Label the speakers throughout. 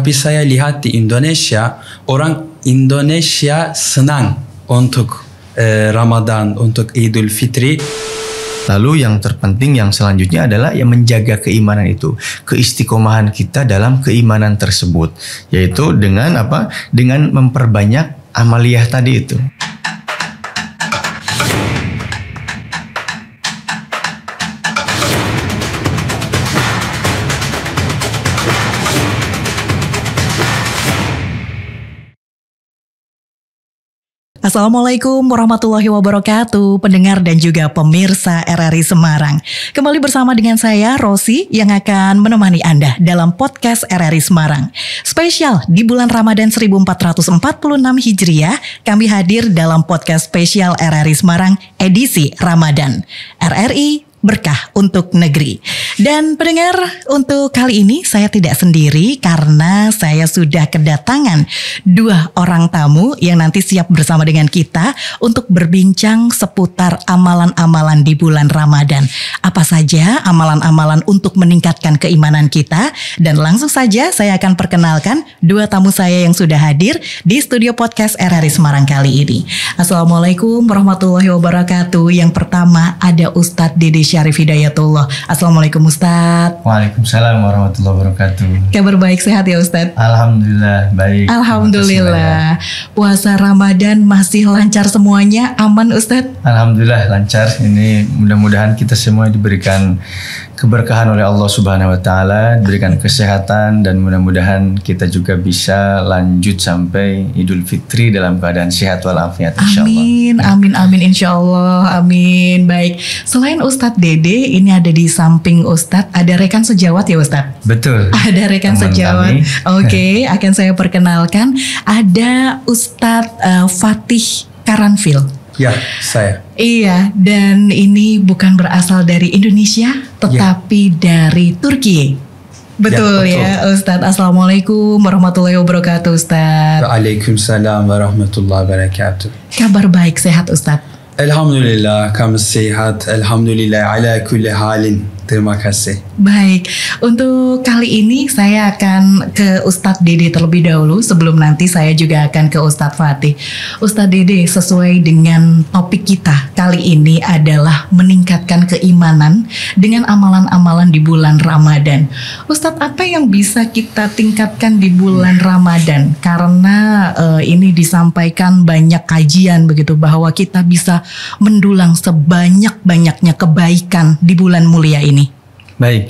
Speaker 1: Tapi saya lihat di Indonesia, orang Indonesia senang untuk Ramadan, untuk Idul Fitri.
Speaker 2: Lalu yang terpenting yang selanjutnya adalah yang menjaga keimanan itu, keistiqomahan kita dalam keimanan tersebut, yaitu dengan apa? Dengan memperbanyak amaliyah tadi itu.
Speaker 3: Assalamualaikum warahmatullahi wabarakatuh, pendengar dan juga pemirsa RRI Semarang. Kembali bersama dengan saya, Rosi, yang akan menemani Anda dalam podcast RRI Semarang. Spesial di bulan Ramadan 1446 Hijriah, kami hadir dalam podcast spesial RRI Semarang edisi Ramadan. RRI Berkah untuk negeri. Dan pendengar, untuk kali ini saya tidak sendiri karena saya sudah kedatangan 2 orang tamu yang nanti siap bersama dengan kita untuk berbincang seputar amalan-amalan di bulan Ramadan. Apa saja amalan-amalan untuk meningkatkan keimanan kita? Dan langsung saja saya akan perkenalkan 2 tamu saya yang sudah hadir di studio podcast RRI Semarang kali ini. Assalamualaikum warahmatullahi wabarakatuh. Yang pertama ada Ustadz Dede Syarif Hidayatullah. Assalamualaikum Ustadz.
Speaker 2: Waalaikumsalam warahmatullahi wabarakatuh.
Speaker 3: Kabar baik, sehat ya Ustadz?
Speaker 2: Alhamdulillah baik.
Speaker 3: Alhamdulillah. Puasa Ramadan masih lancar semuanya, aman Ustadz?
Speaker 2: Alhamdulillah lancar. Ini mudah-mudahan kita semua diberikan keberkahan oleh Allah Subhanahu wa taala, diberikan kesehatan, dan mudah-mudahan kita juga bisa lanjut sampai Idul Fitri dalam keadaan sehat walafiat insyaallah.
Speaker 3: Amin, amin, amin insyaallah, amin. Baik, selain Ustadz Dede, ini ada di samping Ustadz ada rekan sejawat ya Ustadz?
Speaker 2: Betul.
Speaker 3: Ada rekan
Speaker 2: Teman
Speaker 3: sejawat.
Speaker 2: kami.
Speaker 3: Oke, akan saya perkenalkan. Ada Ustadz Fatih Karanfil.
Speaker 1: Ya, saya.
Speaker 3: Iya, dan ini bukan berasal dari Indonesia, tetapi dari Turki. Betul ya, Ustadz. Assalamualaikum warahmatullahi wabarakatuh, Ustadz.
Speaker 1: Waalaikumsalam warahmatullahi wabarakatuh.
Speaker 3: Kabar baik, sehat Ustadz?
Speaker 1: Alhamdulillah, kami sehat. Alhamdulillah ala kulli halin. Terima kasih.
Speaker 3: Baik, untuk kali ini saya akan ke Ustadz Dede terlebih dahulu sebelum nanti saya juga akan ke Ustadz Fatih. Ustadz Dede, sesuai dengan topik kita kali ini adalah meningkatkan keimanan dengan amalan-amalan di bulan Ramadan. Ustadz, apa yang bisa kita tingkatkan di bulan Ramadan? Karena ini disampaikan banyak kajian begitu bahwa kita bisa mendulang sebanyak-banyaknya kebaikan di bulan mulia ini.
Speaker 2: Baik.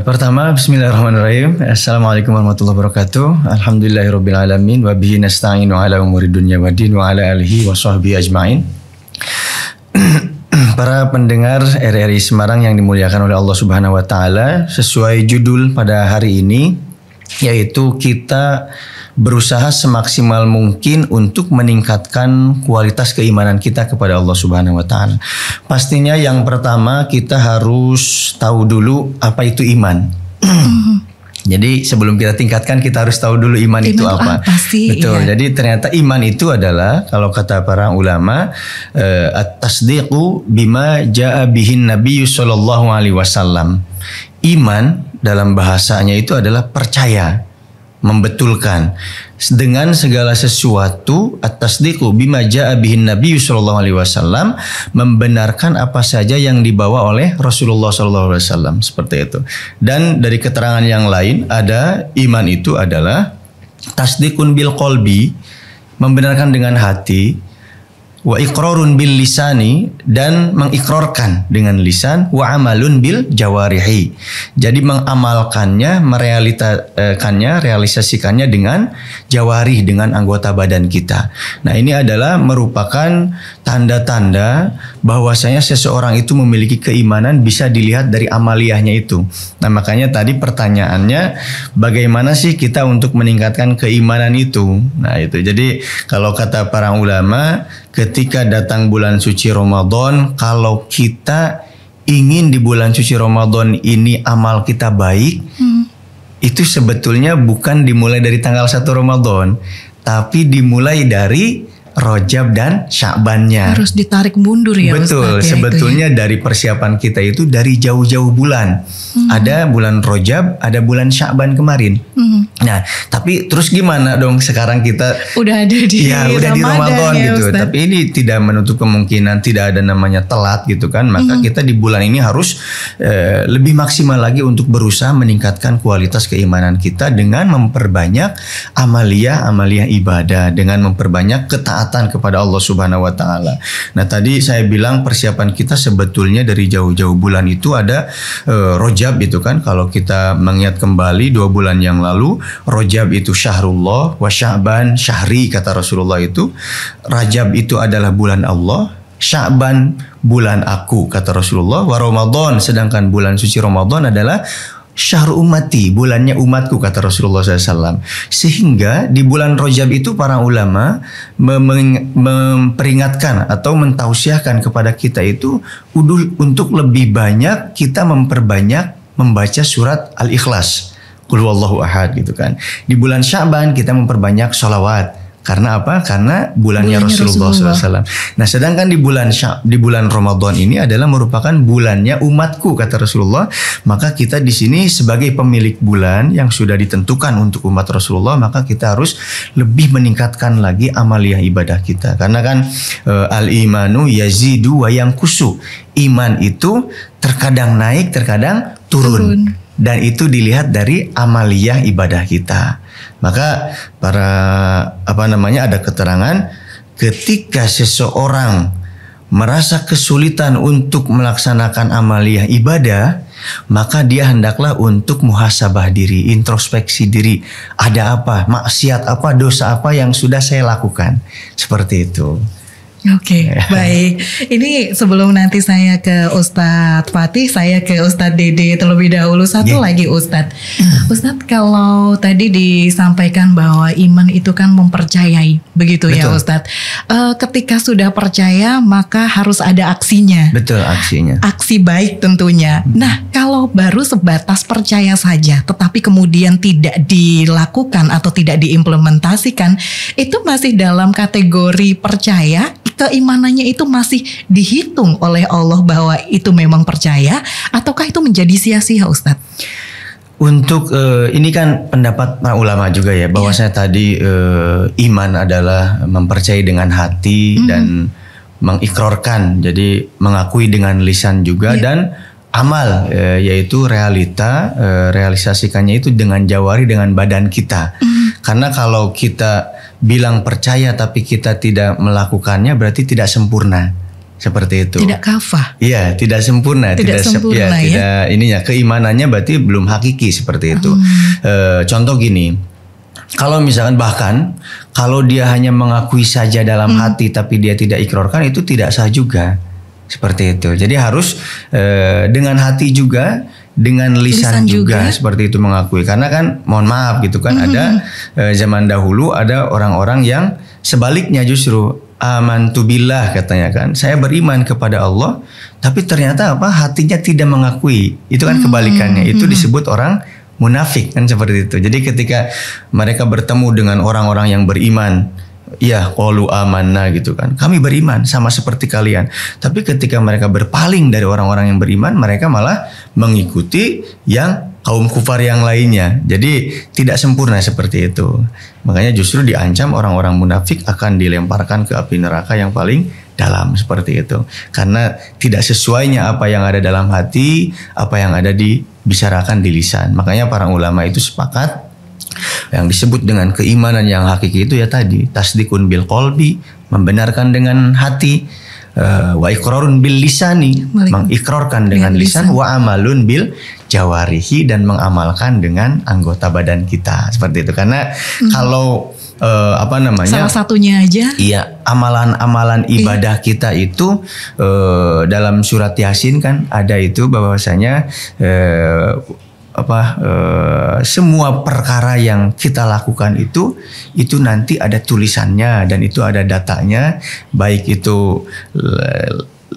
Speaker 2: Pertama, bismillahirrahmanirrahim. Assalamualaikum warahmatullahi wabarakatuh. Alhamdulillahirabbil alamin wa bihi nasta'inu ala umuri dunya waddin wa ala alihi wa sahbihi ajmain. Para pendengar RRI Semarang yang dimuliakan oleh Allah Subhanahu wa taala, sesuai judul pada hari ini yaitu kita berusaha semaksimal mungkin untuk meningkatkan kualitas keimanan kita kepada Allah Subhanahu wa taala. Pastinya yang pertama kita harus tahu dulu apa itu iman. Jadi sebelum kita tingkatkan kita harus tahu dulu iman itu apa. Betul. Iya. Jadi ternyata iman itu adalah kalau kata para ulama at-tasdiqu bima jaa bihin nabiyyu sallallahu alaihi wasallam. Iman dalam bahasanya itu adalah percaya, membetulkan dengan segala sesuatu. At-tasdiqu bima jaa bihin nabiyyu sallallahu alaihi wasallam, membenarkan apa saja yang dibawa oleh Rasulullah sallallahu alaihi wasallam, seperti itu. Dan dari keterangan yang lain ada iman itu adalah tasdiqun bil qalbi, membenarkan dengan hati, wa iqrarun bil lisani, dan mengikrarkan dengan lisan, wa amalun bil jawarihi. Jadi mengamalkannya, realisasikannya dengan jawarih, dengan anggota badan kita. Nah, ini adalah merupakan tanda-tanda bahwasanya seseorang itu memiliki keimanan bisa dilihat dari amaliyahnya itu. Nah, makanya tadi pertanyaannya bagaimana sih kita untuk meningkatkan keimanan itu? Nah, itu. Jadi kalau kata para ulama, ketika datang bulan suci Ramadan, kalau kita ingin di bulan suci Ramadan ini amal kita baik, itu sebetulnya bukan dimulai dari tanggal 1 Ramadan, tapi dimulai dari Rajab dan Sya'bannya.
Speaker 3: Harus ditarik mundur ya
Speaker 2: Betul,
Speaker 3: Ustadz, ya,
Speaker 2: sebetulnya dari persiapan kita itu dari jauh-jauh bulan. Ada bulan Rajab, ada bulan Sya'ban kemarin. Nah, tapi terus gimana dong sekarang kita
Speaker 3: udah ada di
Speaker 2: udah di Ramadan
Speaker 3: ya,
Speaker 2: gitu.
Speaker 3: Ustadz.
Speaker 2: Tapi ini tidak menutup kemungkinan tidak ada namanya telat gitu kan. Maka kita di bulan ini harus lebih maksimal lagi untuk berusaha meningkatkan kualitas keimanan kita dengan memperbanyak amalia ibadah, dengan memperbanyak ketaatan kepada Allah Subhanahu wa taala. Nah, tadi saya bilang persiapan kita sebetulnya dari jauh-jauh bulan itu ada Rajab itu kan. Kalau kita mengingat kembali 2 bulan yang lalu, Rajab itu syahrullah wa Sya'ban syahri kata Rasulullah itu. Rajab itu adalah bulan Allah, Sya'ban bulan aku kata Rasulullah, wa Ramadan sedangkan bulan suci Ramadan adalah syahrul ummati, bulannya umatku kata Rasulullah SAW. Sehingga di bulan Rajab itu para ulama memperingatkan atau mentausiahkan kepada kita itu untuk lebih banyak kita memperbanyak membaca surat Al-Ikhlas, Qul huwallahu ahad gitu kan. Di bulan Sya'ban kita memperbanyak sholawat. Karena apa? Karena bulannya Rasulullah SAW. Nah, sedangkan di bulan Ramadan ini adalah merupakan bulannya umatku kata Rasulullah. Maka kita di sini sebagai pemilik bulan yang sudah ditentukan untuk umat Rasulullah, maka kita harus lebih meningkatkan lagi amaliyah ibadah kita. Karena kan al-imanu yazidu wa yanqusu. Iman itu terkadang naik, terkadang turun. Dan itu dilihat dari amaliyah ibadah kita. Maka ada keterangan ketika seseorang merasa kesulitan untuk melaksanakan amaliyah ibadah, maka dia hendaklah untuk muhasabah diri, introspeksi diri. Ada apa, maksiat apa, dosa apa yang sudah saya lakukan. Seperti itu.
Speaker 3: Oke, baik. Ini sebelum nanti saya ke Ustadz Fatih, saya ke Ustadz Dede terlebih dahulu. Satu lagi Ustadz. Ustadz, kalau tadi disampaikan bahwa iman itu kan mempercayai, begitu ya Ustadz. Ketika sudah percaya maka harus ada aksinya.
Speaker 2: Betul, aksinya.
Speaker 3: Aksi baik tentunya. Nah, kalau baru sebatas percaya saja tetapi kemudian tidak dilakukan atau tidak diimplementasikan, itu masih dalam kategori percaya? Keimanannya itu masih dihitung oleh Allah bahwa itu memang percaya, ataukah itu menjadi sia-sia Ustadz?
Speaker 2: Untuk ini kan pendapat para ulama juga ya, bahwasanya tadi iman adalah mempercayai dengan hati dan mengikrarkan, jadi mengakui dengan lisan juga, dan amal yaitu realisasikannya itu dengan jawari, dengan badan kita. Karena kalau kita bilang percaya tapi kita tidak melakukannya berarti tidak sempurna. Seperti itu.
Speaker 3: Tidak kafah.
Speaker 2: Iya, tidak sempurna. Tidak keimanannya berarti belum hakiki seperti itu. Contoh gini, kalau misalkan bahkan kalau dia hanya mengakui saja dalam hati tapi dia tidak ikrarkan, itu tidak sah juga. Seperti itu. Jadi harus dengan hati juga, dengan lisan juga seperti itu mengakui. Karena kan mohon maaf gitu kan, ada zaman dahulu ada orang-orang yang sebaliknya justru amantu billah katanya kan, saya beriman kepada Allah tapi ternyata hatinya tidak mengakui. Itu kan kebalikannya. Itu disebut orang munafik kan, seperti itu. Jadi ketika mereka bertemu dengan orang-orang yang beriman, ya qalu amanna gitu kan, kami beriman sama seperti kalian. Tapi ketika mereka berpaling dari orang-orang yang beriman, mereka malah mengikuti yang kaum kufar yang lainnya. Jadi tidak sempurna seperti itu. Makanya justru diancam orang-orang munafik akan dilemparkan ke api neraka yang paling dalam, seperti itu. Karena tidak sesuainya apa yang ada dalam hati, apa yang ada dibicarakan di lisan. Makanya para ulama itu sepakat yang disebut dengan keimanan yang hakiki itu ya tadi, tasdikun bil qalbi, membenarkan dengan hati, wa iqrarun bil lisani, mengikrarkan dengan lisan, wa amalun bil jawarihi, dan mengamalkan dengan anggota badan kita. Seperti itu. Karena kalau salah satunya aja, iya, amalan-amalan ibadah kita itu dalam surat Yasin kan ada itu bahwasanya semua perkara yang kita lakukan itu nanti ada tulisannya dan itu ada datanya, baik itu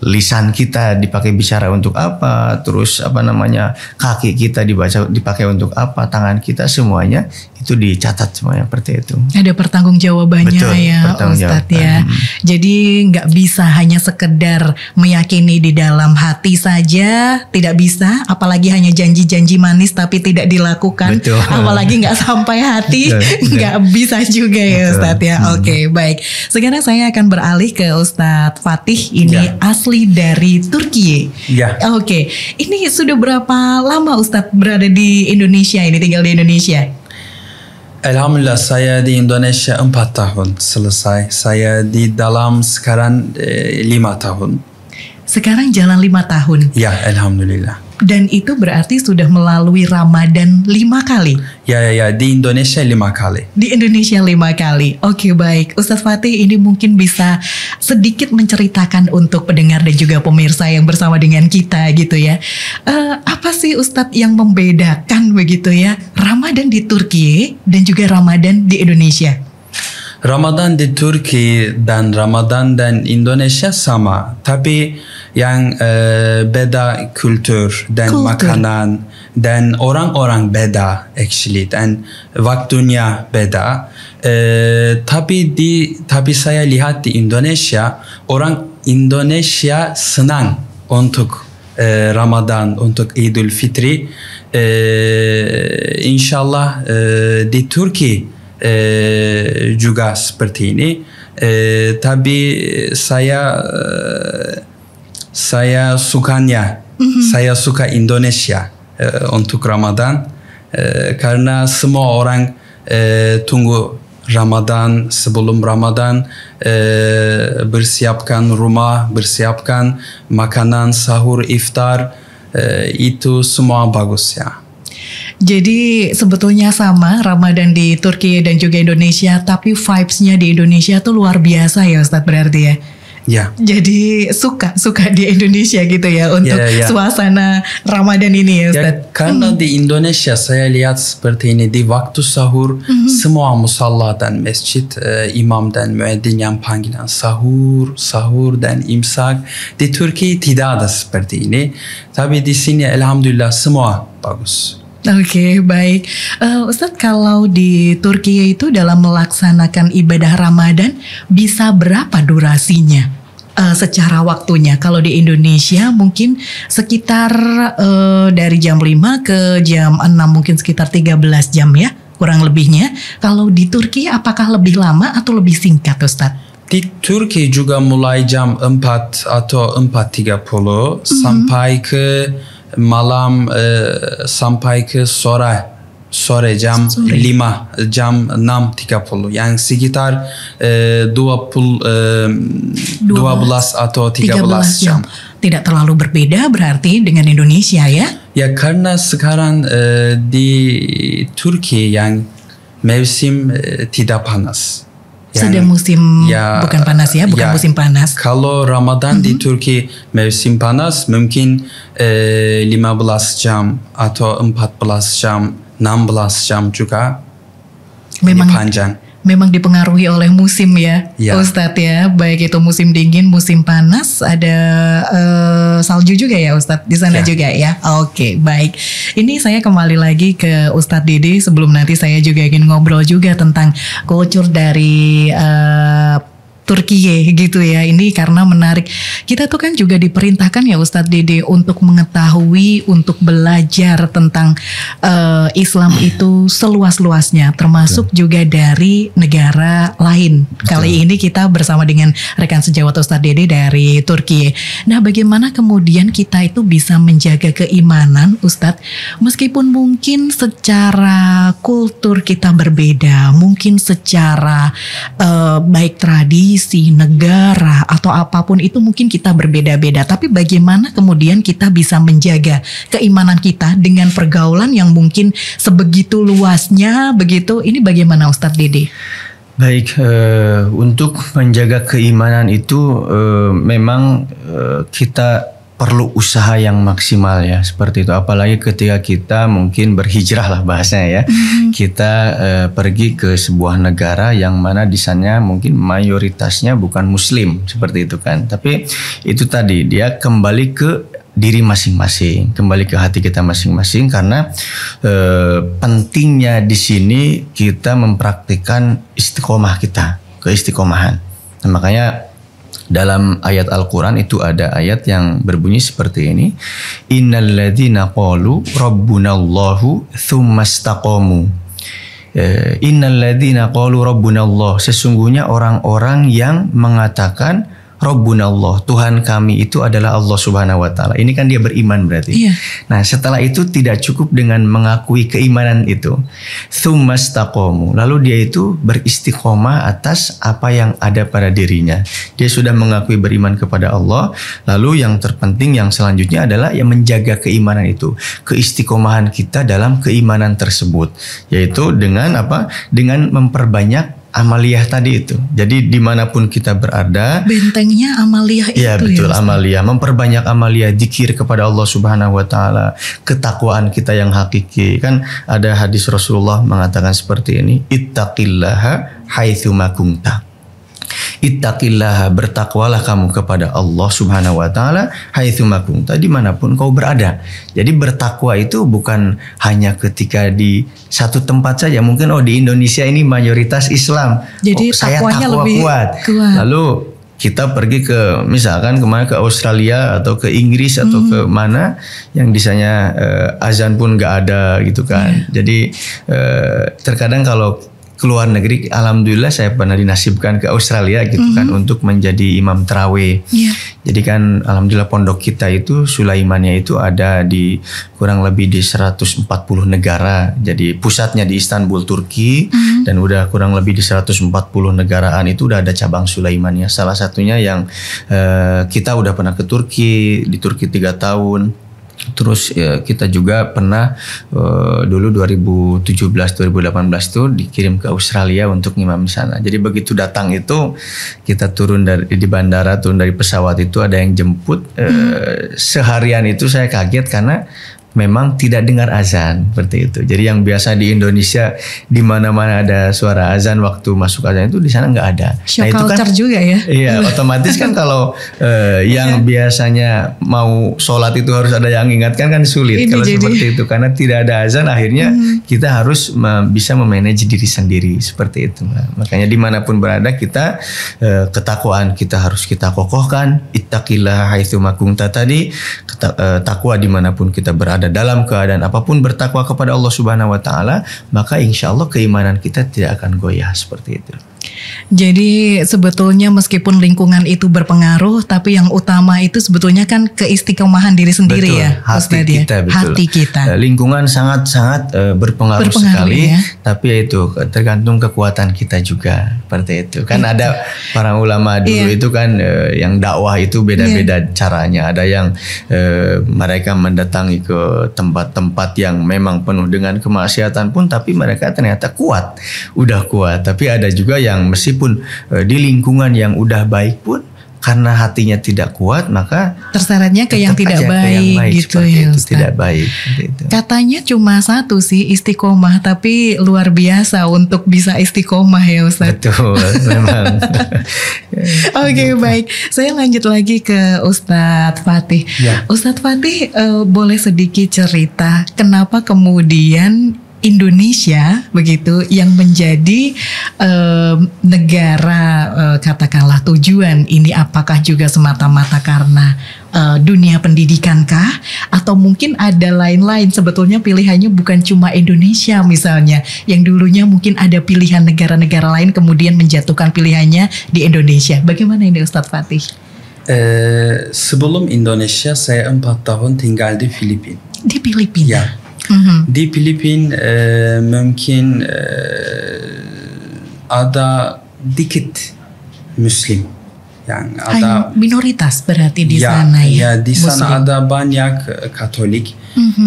Speaker 2: lisan kita dipakai bicara untuk apa, terus kaki kita dipakai untuk apa, tangan kita, semuanya itu dicatat semuanya seperti itu.
Speaker 3: Ada pertanggungjawabannya.
Speaker 2: Betul,
Speaker 3: ya Ustadz ya. Jadi nggak bisa hanya sekedar meyakini di dalam hati saja, tidak bisa. Apalagi hanya janji-janji manis tapi tidak dilakukan.
Speaker 2: Betul.
Speaker 3: Apalagi nggak sampai hati, nggak bisa juga ya Ustadz ya. Oke, baik. Sekarang saya akan beralih ke Ustadz Fatih. Ini asli dari Turki.
Speaker 1: Ya.
Speaker 3: Oke, ini sudah berapa lama Ustadz berada di Indonesia ini, tinggal di Indonesia?
Speaker 1: Elhamdülillah saya di Indonesia 4 tahun selesai. Saya di dalam sekarang 5 tahun.
Speaker 3: Sekarang jalan 5 tahun.
Speaker 1: Ya, elhamdülillah.
Speaker 3: Dan itu berarti sudah melalui Ramadan 5 kali.
Speaker 1: Ya, di Indonesia 5 kali.
Speaker 3: Di Indonesia 5 kali. Oke, baik. Ustadz Fatih ini mungkin bisa sedikit menceritakan untuk pendengar dan juga pemirsa yang bersama dengan kita gitu ya. Apa sih Ustadz yang membedakan begitu ya Ramadan di Turki dan juga Ramadan di Indonesia?
Speaker 1: Ramadan di Turki dan Ramadan dan Indonesia sama, tapi yang beda kültür dan makanan dan orang-orang beda actually dan waktunya beda. Tapi saya lihat di Indonesia, orang Indonesia senang untuk Ramadan, untuk Idul Fitri. İnşallah di Turki juga seperti ini. Tabi saya sukanya, saya suka Indonesia untuk Ramadan karena semua orang tunggu Ramadan, sebelum Ramadan bersiapkan rumah, bersiapkan makanan, sahur, iftar, itu semua bagus ya.
Speaker 3: Jadi sebetulnya sama Ramadan di Turki dan juga Indonesia, tapi vibes-nya di Indonesia tuh luar biasa ya Ustadz berarti ya.
Speaker 1: Ya.
Speaker 3: Jadi suka di Indonesia gitu ya untuk suasana Ramadan ini ya Ustadz.
Speaker 1: Ya, karena di Indonesia saya lihat seperti ini, di waktu sahur semua musalla dan masjid, imam dan müezzin yang panggilan sahur dan imsak. Di Turki tidak ada seperti ini. Tapi di sini elhamdülillah semua bagus.
Speaker 3: Oke, baik. Ustadz, kalau di Turki itu dalam melaksanakan ibadah Ramadan bisa berapa durasinya secara waktunya? Kalau di Indonesia mungkin sekitar dari jam 5 ke jam 6 mungkin sekitar 13 jam ya kurang lebihnya. Kalau di Turki apakah lebih lama atau lebih singkat Ustadz?
Speaker 1: Di Turki juga mulai jam 4 atau 4.30 sampai ke malam sampai ke sore jam 5 jam 6.30 yang sekitar 12 atau 13 jam.
Speaker 3: Tidak terlalu berbeda berarti dengan Indonesia ya?
Speaker 1: Ya karena sekarang di Turki yang mevsim tidak panas.
Speaker 3: Sudah musim bukan panas ya, bukan musim panas.
Speaker 1: Kalau Ramadan di Turki musim panas mungkin 15 jam atau 14 jam, 16 jam juga.
Speaker 3: Memang
Speaker 1: panjang.
Speaker 3: Memang dipengaruhi oleh musim ya, Ustadz ya. Baik itu musim dingin, musim panas, ada salju juga ya Ustadz di sana juga ya. Oke, baik. Ini saya kembali lagi ke Ustadz Dede sebelum nanti saya juga ingin ngobrol juga tentang kultur dari Turki gitu ya. Ini karena menarik. Kita tuh kan juga diperintahkan ya Ustadz Dede untuk mengetahui, untuk belajar tentang Islam itu seluas-luasnya, termasuk juga dari negara lain. Kali ini kita bersama dengan rekan sejawat Ustadz Dede dari Turki. Nah, bagaimana kemudian kita itu bisa menjaga keimanan Ustadz, meskipun mungkin secara kultur kita berbeda, mungkin secara baik tradisi, negara atau apapun itu mungkin kita berbeda-beda, tapi bagaimana kemudian kita bisa menjaga keimanan kita dengan pergaulan yang mungkin sebegitu luasnya begitu, ini bagaimana Ustadz Dede?
Speaker 2: Baik, untuk menjaga keimanan itu memang kita perlu usaha yang maksimal ya, seperti itu. Apalagi ketika kita mungkin berhijrah lah bahasanya ya. Kita pergi ke sebuah negara yang mana di sana mungkin mayoritasnya bukan muslim, seperti itu kan. Tapi itu tadi dia kembali ke diri masing-masing, kembali ke hati kita masing-masing, karena pentingnya di sini kita mempraktikkan istiqomah kita, keistiqomahan. Nah, makanya dalam ayat Al-Quran itu ada ayat yang berbunyi seperti ini. Innalladzina qalu rabbunallahu tsumastaqamu. Innalladzina qalu rabbunallah. Sesungguhnya orang-orang yang mengatakan Rabbunallah, Tuhan kami itu adalah Allah Subhanahu wa Ta'ala. Ini kan dia beriman berarti.
Speaker 3: Iya.
Speaker 2: Nah, setelah itu tidak cukup dengan mengakui keimanan itu. Tsumastaqamu. Lalu dia itu beristiqomah atas apa yang ada pada dirinya. Dia sudah mengakui beriman kepada Allah. Lalu yang terpenting yang selanjutnya adalah yang menjaga keimanan itu. Keistiqomahan kita dalam keimanan tersebut. Yaitu dengan apa? Dengan memperbanyak amaliyah tadi itu. Jadi dimanapun kita berada,
Speaker 3: bentengnya amaliyah itu.
Speaker 2: Ya betul,
Speaker 3: ya,
Speaker 2: amaliyah. Memperbanyak amaliyah, zikir kepada Allah Subhanahu wa Ta'ala, ketakwaan kita yang hakiki. Kan ada hadis Rasulullah mengatakan seperti ini, ittaqillaha haitsuma kunta. Ittaqillaha, bertakwalah kamu kepada Allah Subhanahu wa Ta'ala haitsuma kunta, dimanapun kau berada. Jadi bertakwa itu bukan hanya ketika di satu tempat saja. Mungkin di Indonesia ini mayoritas Islam.
Speaker 3: Jadi
Speaker 2: saya
Speaker 3: takwanya
Speaker 2: takwa
Speaker 3: lebih
Speaker 2: kuat. Lalu kita pergi ke misalkan kemana, ke Australia atau ke Inggris atau ke mana yang disanya azan pun nggak ada gitu kan. Jadi terkadang kalau keluar negeri, alhamdulillah saya pernah dinasibkan ke Australia gitu kan untuk menjadi imam tarawih. Jadi kan alhamdulillah pondok kita itu Sulaimannya itu ada di kurang lebih di 140 negara. Jadi pusatnya di Istanbul, Turki, dan udah kurang lebih di 140 negaraan itu udah ada cabang Sulaimannya. Salah satunya yang kita udah pernah ke Turki, di Turki 3 tahun. Terus kita juga pernah dulu 2017-2018 tuh dikirim ke Australia untuk ngimam di sana. Jadi begitu datang itu kita turun di bandara, turun dari pesawat itu ada yang jemput. Seharian itu saya kaget karena memang tidak dengar azan seperti itu. Jadi yang biasa di Indonesia di mana-mana ada suara azan waktu masuk azan itu di sana nggak ada.
Speaker 3: Shock culture kan, juga ya.
Speaker 2: Iya, otomatis kan kalau yang biasanya mau sholat itu harus ada yang ingatkan kan sulit. Kalau seperti itu karena tidak ada azan akhirnya kita harus bisa memanage diri sendiri seperti itu. Makanya dimanapun berada kita ketakwaan kita harus kita kokohkan. Ittaqillaha haitsuma kunta tadi, takwa dimanapun kita berada. Dalam keadaan apapun bertakwa kepada Allah Subhanahu wa Ta'ala, maka insya Allah keimanan kita tidak akan goyah seperti itu.
Speaker 3: Jadi sebetulnya meskipun lingkungan itu berpengaruh, tapi yang utama itu sebetulnya kan keistiqomahan diri sendiri. Betul, ya,
Speaker 2: hati kita, betul.
Speaker 3: Hati kita.
Speaker 2: Lingkungan sangat-sangat berpengaruh sekali, ya? Tapi ya itu tergantung kekuatan kita juga seperti itu. Kan ada para ulama dulu itu kan yang dakwah itu beda-beda caranya. Ada yang mereka mendatangi ke tempat-tempat yang memang penuh dengan kemaksiatan pun, tapi mereka ternyata kuat, udah kuat. Tapi ada juga yang meskipun di lingkungan yang udah baik pun karena hatinya tidak kuat maka
Speaker 3: terseretnya ke yang tidak baik gitu ya Ustaz.
Speaker 2: Tidak baik gitu.
Speaker 3: Katanya cuma satu sih istiqomah, tapi luar biasa untuk bisa istiqomah ya Ustaz.
Speaker 2: Betul, memang.
Speaker 3: Oke, baik. Saya lanjut lagi ke Ustadz Fatih.
Speaker 1: Ya.
Speaker 3: Ustadz Fatih boleh sedikit cerita kenapa kemudian Indonesia begitu yang menjadi negara katakanlah tujuan ini, apakah juga semata-mata karena dunia pendidikan kah, atau mungkin ada lain-lain? Sebetulnya pilihannya bukan cuma Indonesia misalnya, yang dulunya mungkin ada pilihan negara-negara lain kemudian menjatuhkan pilihannya di Indonesia. Bagaimana ini Ustadz Fatih?
Speaker 1: Sebelum Indonesia saya 4 tahun tinggal di Filipina.
Speaker 3: Di Filipina?
Speaker 1: Ya. Di Filipina mungkin ada dikit Muslim, yang ada
Speaker 3: minoritas berarti di sana ya.
Speaker 1: Ya, di sana Muslim. Ada banyak Katolik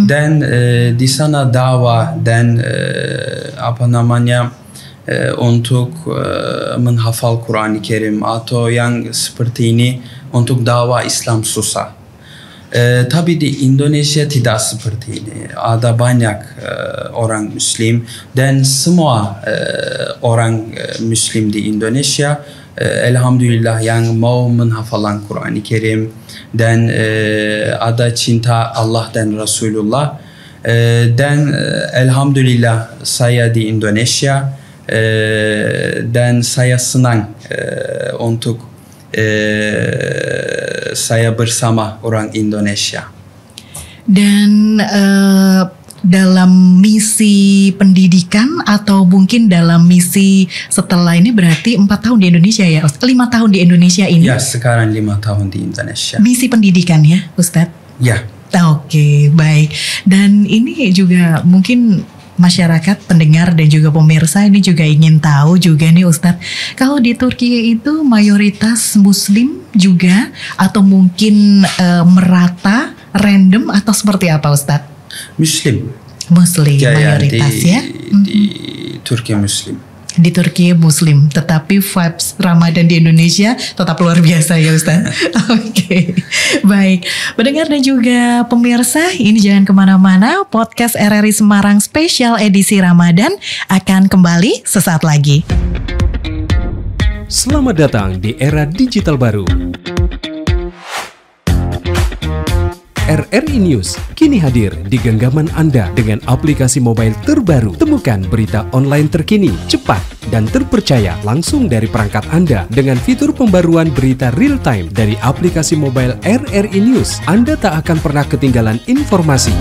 Speaker 1: dan di sana dakwah dan untuk menghafal Quran-ı Kerim atau yang seperti ini untuk dakwah Islam susah. Tabii di Indonesia tidak seperti ini. Ada banyak orang Muslim dan semua orang Muslim di Indonesia elhamdülillah yang mau menhafalan Kur'an-ı Kerim dan ada cinta Allah dan Rasulullah dan elhamdülillah saya di Indonesia dan saya senang untuk saya bersama orang Indonesia.
Speaker 3: Dan dalam misi pendidikan atau mungkin dalam misi setelah ini berarti 4 tahun di Indonesia ya, 5 tahun di Indonesia ini.
Speaker 1: Ya, sekarang 5 tahun di Indonesia.
Speaker 3: Misi pendidikan ya, Ustadz?
Speaker 1: Ya.
Speaker 3: Oke, baik. Dan ini juga mungkin masyarakat, pendengar dan juga pemirsa ini juga ingin tahu juga nih Ustadz, kalau di Turki itu mayoritas Muslim juga atau mungkin merata, random atau seperti apa Ustadz? Muslim mayoritas
Speaker 1: di Turki Muslim.
Speaker 3: Di Turki Muslim, tetapi vibes Ramadan di Indonesia tetap luar biasa ya Ustaz. Oke, baik. Pendengar dan juga pemirsa, ini jangan kemana-mana. Podcast RRI Semarang spesial edisi Ramadan akan kembali sesaat lagi.
Speaker 4: Selamat datang di era digital baru. RRI News kini hadir di genggaman Anda dengan aplikasi mobile terbaru. Temukan berita online terkini, cepat, dan terpercaya langsung dari perangkat Anda dengan fitur pembaruan berita real time dari aplikasi mobile RRI News. Anda tak akan pernah ketinggalan informasi.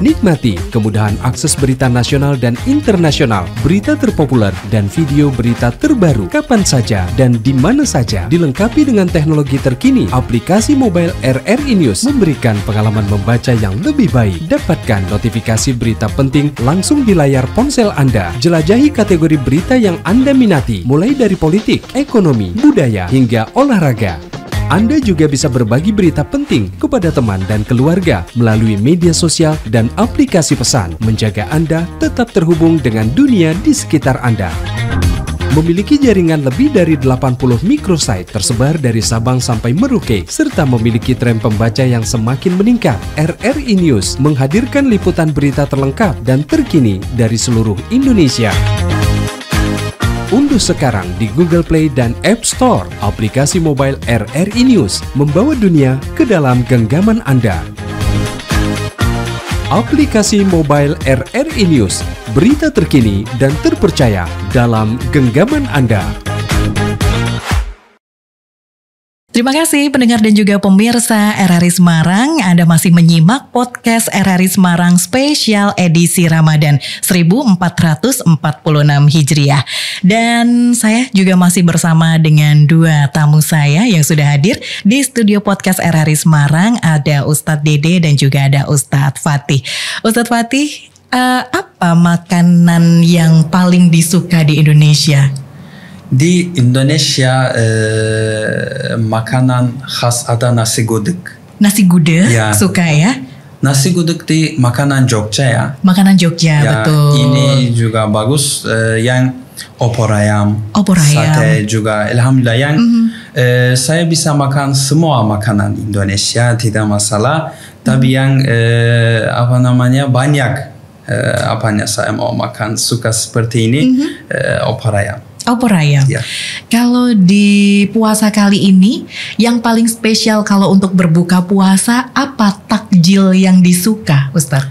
Speaker 4: Nikmati kemudahan akses berita nasional dan internasional, berita terpopuler, dan video berita terbaru kapan saja dan di mana saja. Dilengkapi dengan teknologi terkini, aplikasi mobile RRI News memberikan pengalaman membaca yang lebih baik. Dapatkan notifikasi berita penting langsung di layar ponsel Anda. Jelajahi kategori berita yang Anda minati, mulai dari politik, ekonomi, budaya, hingga olahraga. Anda juga bisa berbagi berita penting kepada teman dan keluarga melalui media sosial dan aplikasi pesan, menjaga Anda tetap terhubung dengan dunia di sekitar Anda. Memiliki jaringan lebih dari 80 microsite tersebar dari Sabang sampai Merauke, serta memiliki tren pembaca yang semakin meningkat. RRI News menghadirkan liputan berita terlengkap dan terkini dari seluruh Indonesia. Unduh sekarang di Google Play dan App Store aplikasi mobile RRI News, membawa dunia ke dalam genggaman Anda. Aplikasi mobile RRI News, berita terkini dan terpercaya dalam genggaman Anda.
Speaker 3: Terima kasih pendengar dan juga pemirsa RRI Semarang. Anda masih menyimak podcast RRI Semarang spesial edisi Ramadan 1446 Hijriah. Dan saya juga masih bersama dengan dua tamu saya yang sudah hadir di studio podcast RRI Semarang. Ada Ustadz Dede dan juga ada Ustadz Fatih. Ustadz Fatih, apa makanan yang paling disuka di Indonesia?
Speaker 1: Di Indonesia makanan khas ada nasi gudeg.
Speaker 3: Nasi gudeg ya. Suka ya?
Speaker 1: Nasi gudeg di makanan Jogja ya.
Speaker 3: Makanan Jogja ya, betul.
Speaker 1: Ini juga bagus. Yang opor ayam, sate juga. Alhamdulillah yang saya bisa makan semua makanan Indonesia, tidak masalah. Tapi yang banyak saya mau makan suka seperti ini opor ayam.
Speaker 3: Opor ayam. Ya. Kalau di puasa kali ini, yang paling spesial kalau untuk berbuka puasa, apa takjil yang disuka, Ustaz?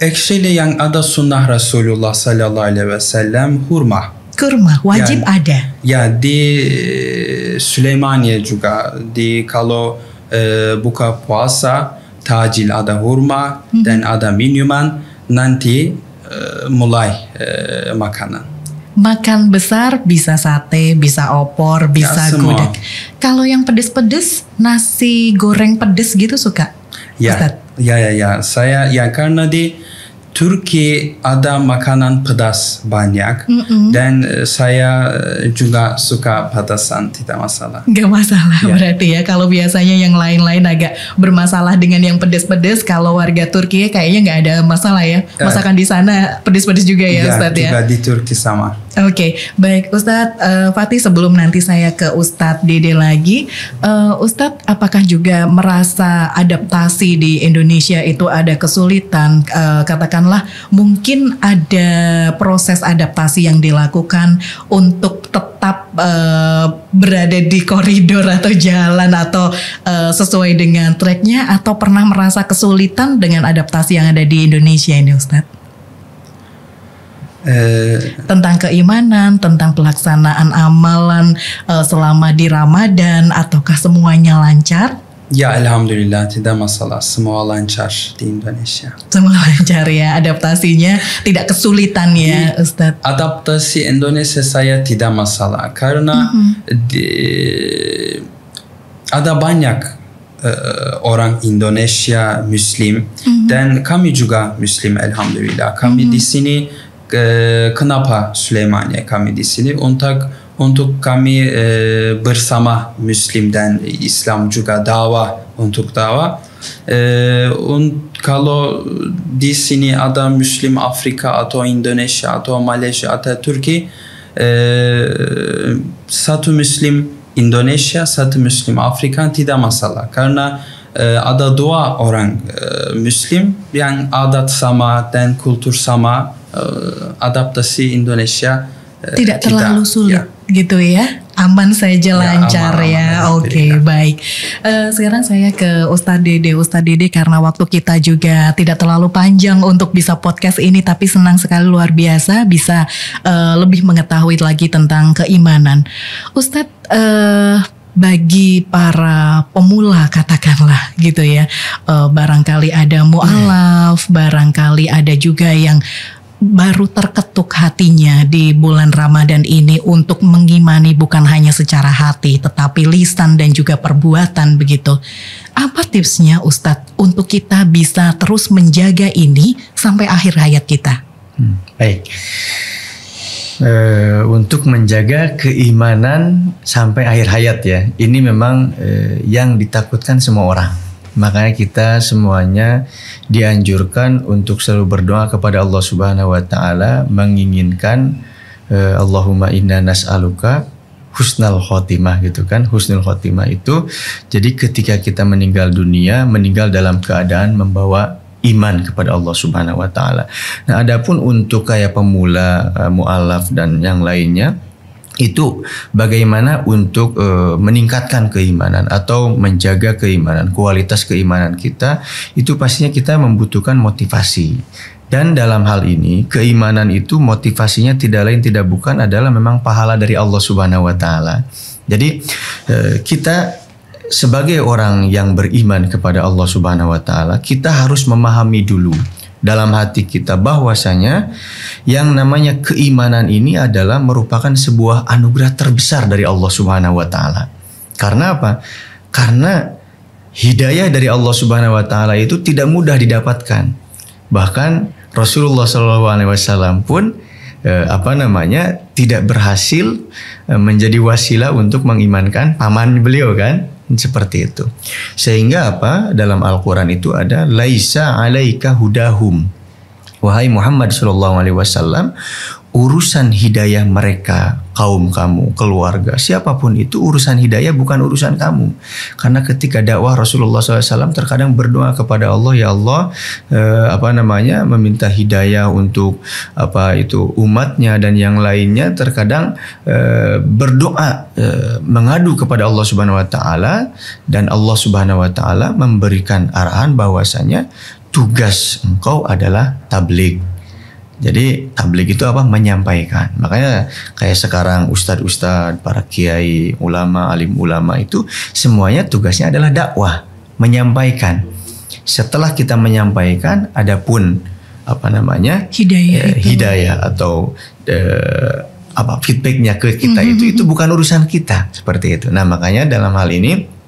Speaker 1: Actually yang ada sunnah Rasulullah Sallallahu Alaihi Wasallam hurma.
Speaker 3: Kurma wajib ada.
Speaker 1: Ya di Süleymaniye juga kalau buka puasa takjil ada hurma dan ada minuman, nanti mulai makanan.
Speaker 3: Makan besar bisa sate, bisa opor, bisa gudeg. Kalau yang pedes-pedes, nasi goreng pedes gitu suka?
Speaker 1: Ya, Ustaz? Ya. Saya karena di Turki ada makanan pedas banyak dan saya juga suka pedasan, tidak masalah.
Speaker 3: Gak masalah ya. Berarti ya, kalau biasanya yang lain-lain agak bermasalah dengan yang pedas-pedas, kalau warga Turki kayaknya nggak ada masalah ya. Masakan di sana pedas-pedas juga ya, Ustadz ya?
Speaker 1: Juga di Turki sama.
Speaker 3: Oke, baik Ustadz Fatih, sebelum nanti saya ke Ustadz Dede lagi, Ustadz apakah juga merasa adaptasi di Indonesia itu ada kesulitan, katakanlah mungkin ada proses adaptasi yang dilakukan untuk tetap tetap berada di koridor atau jalan atau sesuai dengan tracknya, atau pernah merasa kesulitan dengan adaptasi yang ada di Indonesia ini, Ustadz? Tentang keimanan, tentang pelaksanaan amalan selama di Ramadan, ataukah semuanya lancar?
Speaker 1: Ya Alhamdulillah, tidak masalah, semua lancar di Indonesia.
Speaker 3: Semua lancar ya, adaptasinya tidak kesulitan ya Ustadz?
Speaker 1: Adaptasi Indonesia saya tidak masalah karena ada banyak orang Indonesia Muslim dan kami juga Muslim Alhamdulillah. Kami di sini, kenapa Süleymaniye kami di sini untuk kami bersama Muslim dan Islam juga untuk dakwah. Kalau di sini ada Muslim Afrika atau Indonesia atau Malaysia atau Turki, satu Muslim Indonesia, satu Muslim Afrika tidak masalah karena ada dua orang Muslim yang adat sama dan kultur sama. Adaptasi Indonesia
Speaker 3: tidak terlalu sulit gitu ya, aman saja, lancar ya. Oke, baik. Sekarang saya ke Ustadz Dede karena waktu kita juga tidak terlalu panjang untuk bisa podcast ini, tapi senang sekali, luar biasa bisa lebih mengetahui lagi tentang keimanan. Ustadz, bagi para pemula katakanlah gitu ya, barangkali ada mu'alaf, barangkali ada juga yang baru terketuk hatinya di bulan Ramadan ini untuk mengimani bukan hanya secara hati tetapi lisan dan juga perbuatan begitu. Apa tipsnya Ustadz untuk kita bisa terus menjaga ini sampai akhir hayat kita?
Speaker 2: Baik. Untuk menjaga keimanan sampai akhir hayat ya, ini memang yang ditakutkan semua orang. Makanya kita semuanya dianjurkan untuk selalu berdoa kepada Allah Subhanahu wa taala, menginginkan Allahumma inna nas'aluka husnul khotimah gitu kan. Husnul khotimah itu jadi ketika kita meninggal dunia, meninggal dalam keadaan membawa iman kepada Allah Subhanahu wa taala. Nah, adapun untuk kayak pemula, mu'alaf dan yang lainnya, itu bagaimana untuk meningkatkan keimanan atau menjaga keimanan, kualitas keimanan kita, itu pastinya kita membutuhkan motivasi. Dan dalam hal ini keimanan itu motivasinya tidak lain tidak bukan adalah memang pahala dari Allah Subhanahu wa taala. Jadi kita sebagai orang yang beriman kepada Allah Subhanahu wa taala, kita harus memahami dulu dalam hati kita bahwasanya yang namanya keimanan ini adalah merupakan sebuah anugerah terbesar dari Allah Subhanahu wa taala. Karena apa? Karena hidayah dari Allah Subhanahu wa taala itu tidak mudah didapatkan. Bahkan Rasulullah SAW pun tidak berhasil menjadi wasilah untuk mengimankan paman beliau kan. Seperti itu. Sehingga apa? Dalam Al-Quran itu ada laisa alaika hudahum. Wahai Muhammad SAW, urusan hidayah mereka, kaum kamu, keluarga, siapapun itu urusan hidayah bukan urusan kamu. Karena ketika dakwah Rasulullah SAW terkadang berdoa kepada Allah, ya Allah, meminta hidayah untuk umatnya dan yang lainnya. Terkadang berdoa, mengadu kepada Allah Subhanahu Wa Taala, dan Allah Subhanahu Wa Taala memberikan arahan bahwasanya tugas engkau adalah tabligh. Jadi tabligh itu apa? Menyampaikan. Makanya kayak sekarang ustadz-ustadz, para kiai, ulama, alim ulama itu semuanya tugasnya adalah dakwah, menyampaikan. Setelah kita menyampaikan, adapun hidayah atau feedbacknya ke kita itu bukan urusan kita, seperti itu. Nah, makanya dalam hal ini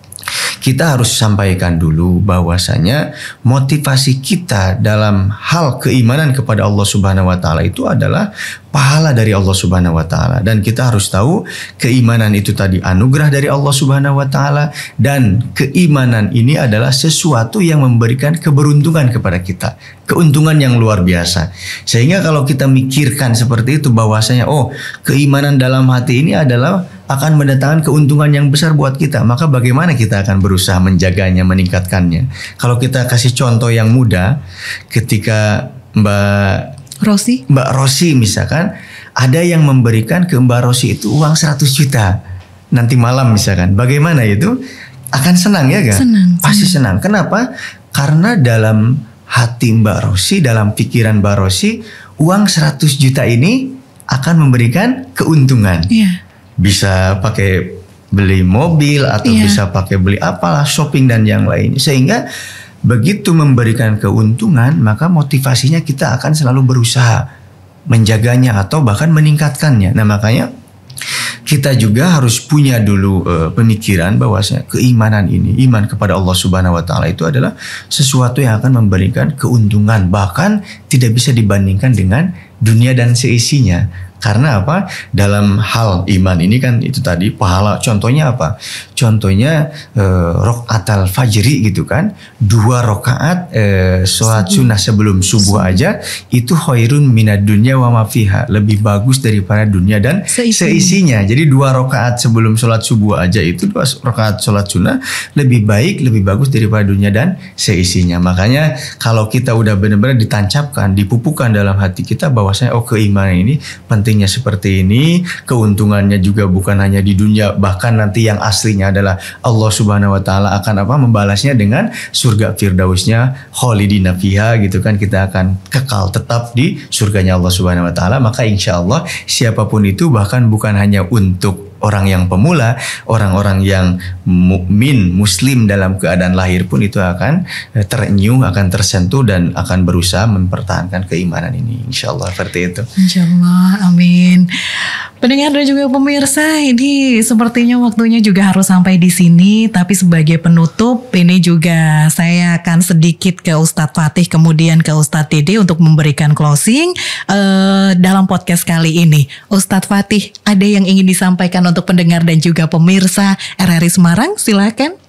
Speaker 2: kita harus sampaikan dulu bahwasanya motivasi kita dalam hal keimanan kepada Allah Subhanahu wa taala itu adalah pahala dari Allah Subhanahu wa taala, dan kita harus tahu keimanan itu tadi anugerah dari Allah Subhanahu wa taala, dan keimanan ini adalah sesuatu yang memberikan keberuntungan kepada kita, keuntungan yang luar biasa. Sehingga kalau kita mikirkan seperti itu bahwasanya keimanan dalam hati ini adalah akan mendatangkan keuntungan yang besar buat kita, maka bagaimana kita akan berusaha menjaganya, meningkatkannya. Kalau kita kasih contoh yang mudah, ketika Mbak Rosi misalkan ada yang memberikan ke Mbak Rosi itu uang 100 juta nanti malam misalkan, bagaimana itu? Akan senang ya kan? Pasti senang. Kenapa? Karena dalam hati Mbak Rosi, dalam pikiran Mbak Rosi, uang 100 juta ini akan memberikan keuntungan. Bisa pakai beli mobil atau bisa pakai beli apalah, shopping dan yang lain. Sehingga begitu memberikan keuntungan, maka motivasinya kita akan selalu berusaha menjaganya atau bahkan meningkatkannya. Nah makanya kita juga harus punya dulu pemikiran bahwasanya keimanan ini, iman kepada Allah Subhanahu wa taala itu adalah sesuatu yang akan memberikan keuntungan, bahkan tidak bisa dibandingkan dengan dunia dan seisinya. Karena apa? Dalam hal iman ini kan itu tadi pahala. Contohnya apa? Contohnya rokaatul fajri gitu kan. 2 rakaat sholat sunnah sebelum subuh aja itu khairun minad dunya wa ma fiha. Lebih bagus daripada dunia dan seisinya. Jadi 2 rakaat sebelum sholat subuh aja itu 2 rakaat sholat sunnah lebih baik, lebih bagus daripada dunia dan seisinya. Makanya kalau kita udah benar-benar ditancapkan, dipupukkan dalam hati kita bahwasanya keimanan ini penting seperti ini, keuntungannya juga bukan hanya di dunia, bahkan nanti yang aslinya adalah Allah Subhanahu wa taala akan membalasnya dengan surga firdausnya khalidina fiha gitu kan, kita akan kekal tetap di surganya Allah Subhanahu wa taala. Maka insya Allah siapapun itu, bahkan bukan hanya untuk orang yang pemula, orang-orang yang mukmin, muslim dalam keadaan lahir pun itu akan terenyuh, akan tersentuh dan akan berusaha mempertahankan keimanan ini. Insya Allah seperti itu.
Speaker 3: Insya Allah, amin. Pendengar dan juga pemirsa, ini sepertinya waktunya juga harus sampai di sini. Tapi sebagai penutup, ini juga saya akan sedikit ke Ustadz Fatih, kemudian ke Ustadz Dede untuk memberikan closing dalam podcast kali ini. Ustadz Fatih, ada yang ingin disampaikan untuk pendengar dan juga pemirsa RRI Semarang? Silakan.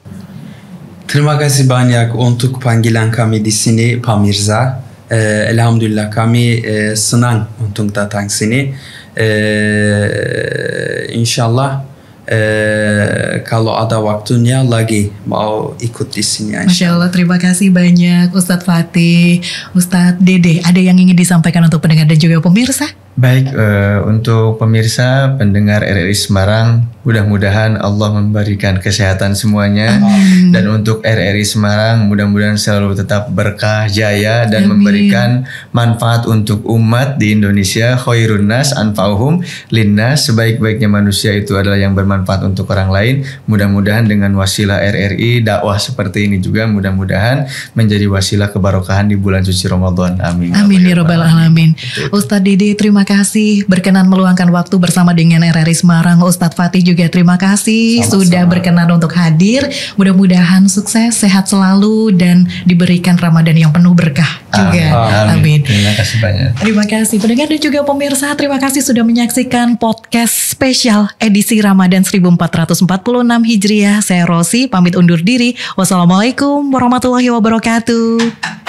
Speaker 1: Terima kasih banyak untuk panggilan kami di sini, Pak Mirza. Elhamdülillah kami senang untuk datang sini. Insyaallah kalau ada waktunya lagi mau ikut di sini.
Speaker 3: Masya Allah, terima kasih banyak Ustadz Fatih. Ustadz Dede, ada yang ingin disampaikan untuk pendengar dan juga pemirsa?
Speaker 2: Baik, untuk pemirsa pendengar RRI Semarang, mudah-mudahan Allah memberikan kesehatan semuanya. Dan untuk RRI Semarang, mudah-mudahan selalu tetap berkah, jaya, dan memberikan manfaat untuk umat di Indonesia. Khairun nas anfa'uhum linnas, sebaik-baiknya manusia itu adalah yang bermanfaat untuk orang lain. Mudah-mudahan dengan wasilah RRI, dakwah seperti ini juga mudah-mudahan menjadi wasilah kebarokahan di bulan suci Ramadan. Amin.
Speaker 3: Amin ya rabbal alamin. Ustadz Dede, terima kasih berkenan meluangkan waktu bersama dengan RRI Semarang. Ustadz Fatih juga terima kasih sudah berkenan untuk hadir. Mudah-mudahan sukses, sehat selalu, dan diberikan Ramadan yang penuh berkah juga. Amin.
Speaker 2: Terima kasih banyak.
Speaker 3: Terima kasih pendengar dan juga pemirsa. Terima kasih sudah menyaksikan podcast spesial edisi Ramadan 1446 Hijriah. Saya Rosi pamit undur diri. Wassalamualaikum warahmatullahi wabarakatuh.